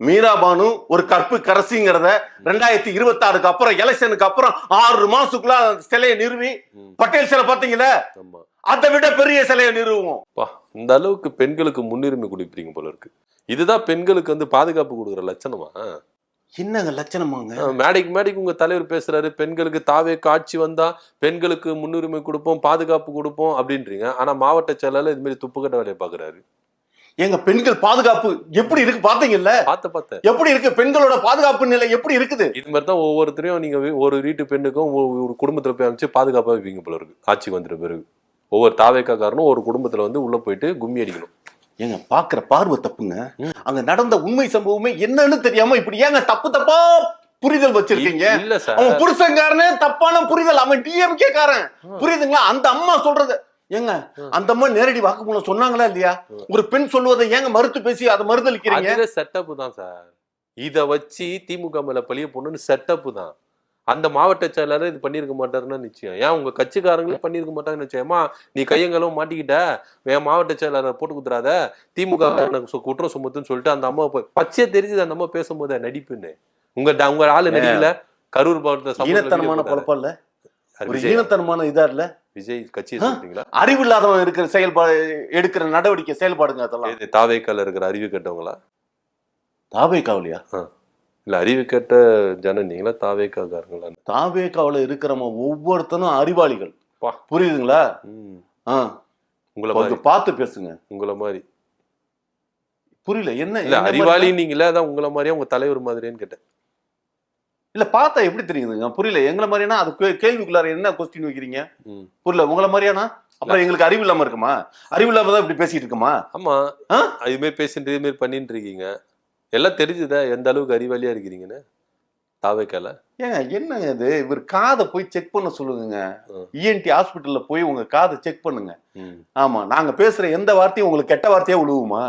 மீராபானு ஒரு கற்பு கரசிங்கிறத 2026 அப்புறம் எலெக்ஷனுக்கு அப்புறம் 6 மாசத்துக்குள்ள சிலையை நிறுவி பட்டேல் சிலை பாத்தீங்களா, அதை விட பெரிய சிலையை நிறுவுவோம். இந்த அளவுக்கு பெண்களுக்கு முன்னுரிமை கொடுப்பீங்க போல இருக்கு. இதுதான் பெண்களுக்கு வந்து பாதுகாப்பு கொடுக்குற லட்சணமா? என்னங்க லட்சணமாங்க? மேடைக்கு உங்க தலைவர் பேசுறாரு, பெண்களுக்கு தாவே காட்சி வந்தா பெண்களுக்கு முன்னுரிமை கொடுப்போம், பாதுகாப்பு கொடுப்போம் அப்படின்றீங்க. ஆனா மாவட்ட செயலாளர் இது மாதிரி துப்புக்கட்ட வேலையை பாக்குறாரு. எங்க பெண்கள் பாதுகாப்பு எப்படி இருக்கு பாத்தீங்கல்ல? பார்த்தேன் எப்படி இருக்கு பெண்களோட பாதுகாப்பு நிலை எப்படி இருக்குது? இது மாதிரி தான் ஒவ்வொருத்தரையும் நீங்க ஒரு வீட்டு பெண்ணுக்கும் ஒரு குடும்பத்துல போய் அமைச்சு பாதுகாப்பா வைப்பீங்க போல இருக்கு. ஆட்சிக்கு வந்துட்ட பிறகு ஒவ்வொரு தாவேக்காரனும் ஒரு குடும்பத்துல வந்து உள்ள போயிட்டு கும்மி அடிக்கணும். ஏங்க பாக்குற பார்வை தப்புங்க. அங்க நடந்த உண்மை சம்பவமே என்னன்னு தெரியாம இப்படி ஏங்க தப்பா புரிதல் வச்சிருக்கீங்க? இல்ல சார், அவன் புருஷன்காரனே தப்பான புரிதல், அவன் டிஎம்கே காரன். புரியுதுங்களா? அந்த அம்மா சொல்றது ஏங்க, அந்த அம்மா நேரடி வாக்குமூலம் சொன்னாங்களா இல்லையா? ஒரு பெண் சொல்வதை ஏங்க மறுத்து பேசி அதை மறுதளிக்கிறீங்க? செட்டப் தான் சார். இத வச்சு திமுக மேல பழிய போடணும்னு செட்டப் தான். அந்த மாவட்ட செயலாளர் இது பண்ணிருக்க மாட்டாருன்னா நிச்சயம். ஏன் உங்க கட்சிக்காரங்களும் பண்ணிருக்க மாட்டாங்கன்னு நிச்சயமா? நீ கையங்களும் மாட்டிக்கிட்ட, என் மாவட்ட செயலாளர் போட்டு குடுத்துறாத, திமுக குற்றம் சுமத்துன்னு சொல்லிட்டு அந்த அம்மா பச்சையா தெரிஞ்சது அந்த அம்மா பேசும்போது நடிப்புன்னு. உங்க ஆளு நடிக்கல. கரூர் மாவட்டத்தை ஈனத்தனமான குழப்பம் இல்ல, ஒரு ஈனத்தனமான இதா இல்ல. விஜய் கட்சி சொல்றீங்களா? அறிவு இல்லாதவன் இருக்கிற செயல்பாடு, எடுக்கிற நடவடிக்கை செயல்பாடுங்க அதெல்லாம். தாவேக்கால இருக்கிற அறிவு கேட்டவங்களா? தாவேக்காவிலையா? இல்ல அறிவு கேட்ட ஜன நீங்களா தாவேக்காரங்களா? தாவேக்காவில இருக்கிறவங்க ஒவ்வொருத்தனும் அறிவாளிகள். புரியுதுங்களா? உங்களை மாதிரி பார்த்து பேசுங்க. உங்களை மாதிரி புரியல என்ன? இல்ல அறிவாளி நீங்களா? அதான் உங்களை மாதிரியா உங்க தலைவர் மாதிரின்னு கேட்டேன். இல்ல பார்த்தா எப்படி தெரியுதுங்க? புரியல. எங்களை மாதிரியானா அது கேள்விக்குள்ளார என்ன கொஸ்டின் வைக்கிறீங்க? புரியல. உங்களை மாதிரியானா அப்புறம் எங்களுக்கு அறிவு இல்லாம இருக்குமா? அறிவு இல்லாம தான் இப்படி பேசிட்டு இருக்குமா? ஆமா, இது மாதிரி பேசிட்டு இது மாதிரி பண்ணிட்டு இருக்கீங்க. எல்லாம் தெரிஞ்சுதா எந்த அளவுக்கு அறிவாளியா இருக்கிறீங்கன்னு? தாவேக்கால ஏங்க என்னங்க இது? இவர் காதை போய் செக் பண்ண சொல்லுங்க. இஎன்டி ஹாஸ்பிட்டல்ல போய் உங்க காதை செக் பண்ணுங்க. ஆமா, நாங்க பேசுற எந்த வார்த்தையும் உங்களுக்கு கெட்ட வார்த்தையா விழுவுமா?